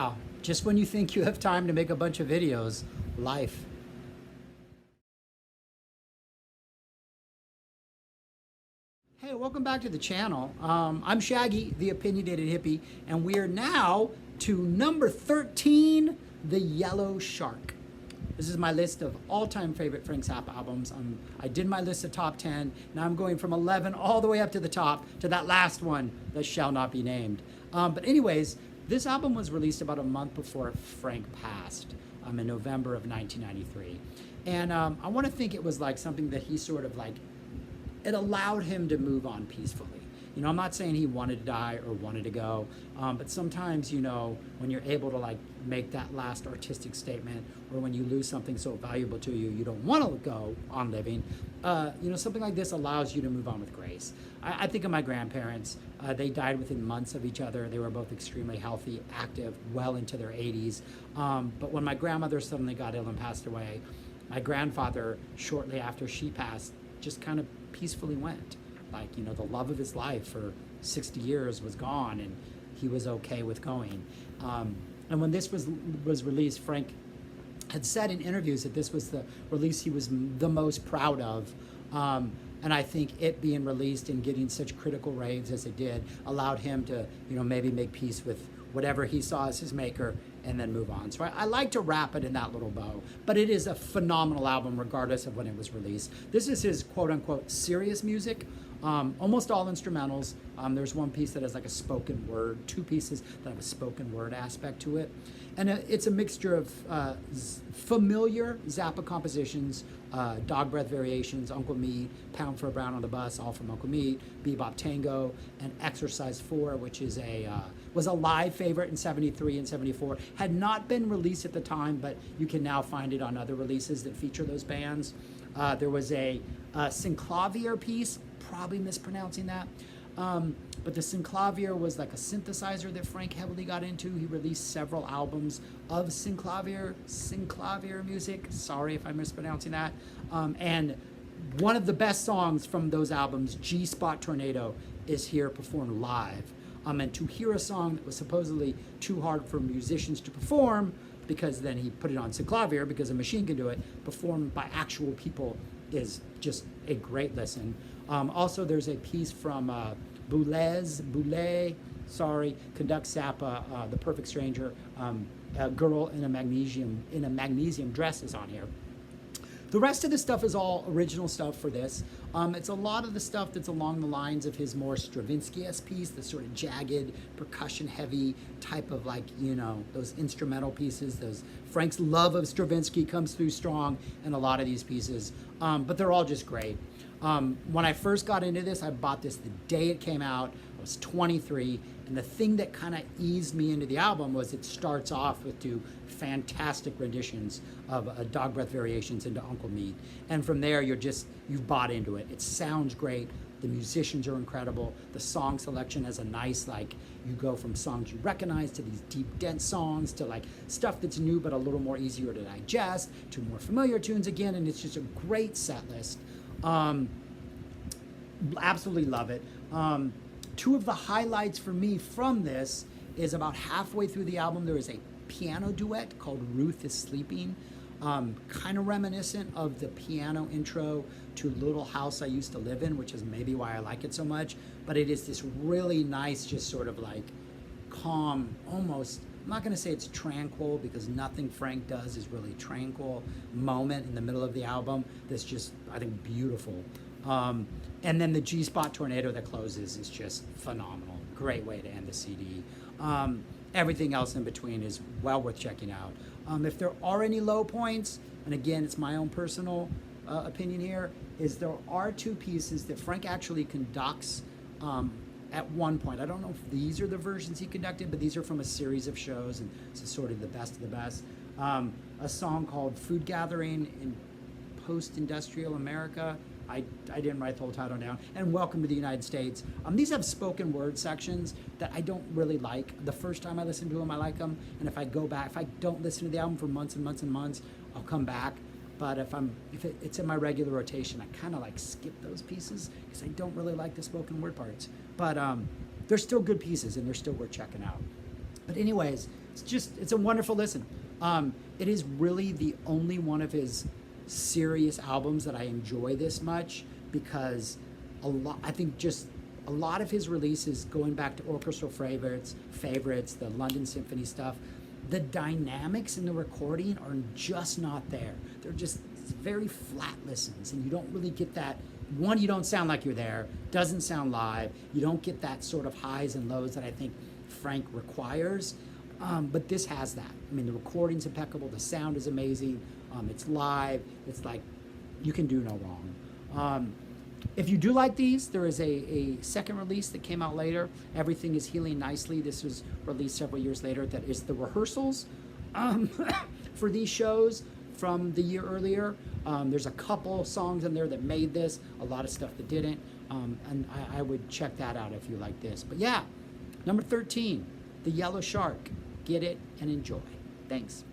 Wow, just when you think you have time to make a bunch of videos, life. Hey, welcome back to the channel. I'm Shaggy, the opinionated hippie, and we are now to number 13, The Yellow Shark. This is my list of all-time favorite Frank Zappa albums. I did my list of top 10. Now I'm going from 11 all the way up to the top to that last one that shall not be named. But anyways, this album was released about a month before Frank passed in November of 1993. And I want to think it was like something that he sort of like, it allowed him to move on peacefully. You know, I'm not saying he wanted to die or wanted to go, but sometimes, you know, when you're able to like make that last artistic statement, or when you lose something so valuable to you, you don't want to go on living, you know, something like this allows you to move on with grace. I think of my grandparents. They died within months of each other. They were both extremely healthy, active, well into their 80s. But when my grandmother suddenly got ill and passed away, my grandfather, shortly after she passed, just kind of peacefully went. Like, you know, the love of his life for 60 years was gone, and he was okay with going. And when this was released, Frank had said in interviews that this was the release he was the most proud of. And I think it being released and getting such critical raves as it did allowed him to, you know, maybe make peace with whatever he saw as his maker and then move on. So I like to wrap it in that little bow, but it is a phenomenal album regardless of when it was released. This is his quote unquote serious music, almost all instrumentals. There's one piece that has like a spoken word, two pieces that have a spoken word aspect to it. And it's a mixture of familiar Zappa compositions, Dog Breath Variations, Uncle Meat, Pound for a Brown on the Bus, all from Uncle Meat, Bebop Tango, and Exercise 4, which is was a live favorite in 73 and 74. Had not been released at the time, but you can now find it on other releases that feature those bands. There was a synclavier piece, probably mispronouncing that. But the synclavier was like a synthesizer that Frank heavily got into. He released several albums of synclavier music. Sorry if I'm mispronouncing that. And one of the best songs from those albums, G-Spot Tornado, is here performed live. And to hear a song that was supposedly too hard for musicians to perform, because then he put it on synclavier because a machine can do it, performed by actual people, is just a great listen. Also, there's a piece from Boulez, conducts Zappa, The Perfect Stranger, a girl in a magnesium dress is on here. The rest of the stuff is all original stuff for this. It's a lot of the stuff that's along the lines of his more Stravinsky-esque piece, the sort of jagged, percussion-heavy type of like, you know, those instrumental pieces. Those Frank's love of Stravinsky comes through strong in a lot of these pieces, but they're all just great. When I first got into this, I bought this the day it came out. I was 23, and the thing that kind of eased me into the album was it starts off with two fantastic renditions of Dog Breath Variations into Uncle Meat. And from there, you've bought into it. It sounds great. The musicians are incredible. The song selection has a nice, like, you go from songs you recognize to these deep, dense songs to like stuff that's new but a little more easier to digest, to more familiar tunes again, and it's just a great set list. Absolutely love it. Two of the highlights for me from this is about halfway through the album, there is a piano duet called Ruth is Sleeping, kind of reminiscent of the piano intro to Little House I Used to Live In, which is maybe why I like it so much, but it is this really nice, just sort of like calm, almost, I'm not going to say it's tranquil because nothing Frank does is really tranquil moment in the middle of the album that's just, I think, beautiful. And then the G-Spot Tornado that closes is just phenomenal. Great way to end the CD. Everything else in between is well worth checking out. If there are any low points, and again, it's my own personal opinion here, is there are two pieces that Frank actually conducts at one point. I don't know if these are the versions he conducted, but these are from a series of shows, and this is sort of the best of the best. A song called Food Gathering in Post-Industrial America. I didn't write the whole title down. And Welcome to the United States. These have spoken word sections that I don't really like. The first time I listen to them, I like them. And if I go back, if I don't listen to the album for months and months and months, I'll come back. But if it's in my regular rotation, I kind of like skip those pieces because I don't really like the spoken word parts. But they're still good pieces and they're still worth checking out. But anyways, it's a wonderful listen. It is really the only one of his serious albums that I enjoy this much, because I think just a lot of his releases, going back to orchestral favorites, the London Symphony stuff, the dynamics in the recording are just not there. They're just very flat listens, and you don't really get that. One, you don't sound like you're there, doesn't sound live. You don't get that sort of highs and lows that I think Frank requires. But this has that. I mean, the recording's impeccable, the sound is amazing, it's live, it's like, you can do no wrong. If you do like these, there is a second release that came out later, Everything is Healing Nicely. This was released several years later. That is the rehearsals for these shows from the year earlier. There's a couple songs in there that made this, a lot of stuff that didn't, and I would check that out if you like this. But yeah, number 13, The Yellow Shark. Get it and enjoy. Thanks.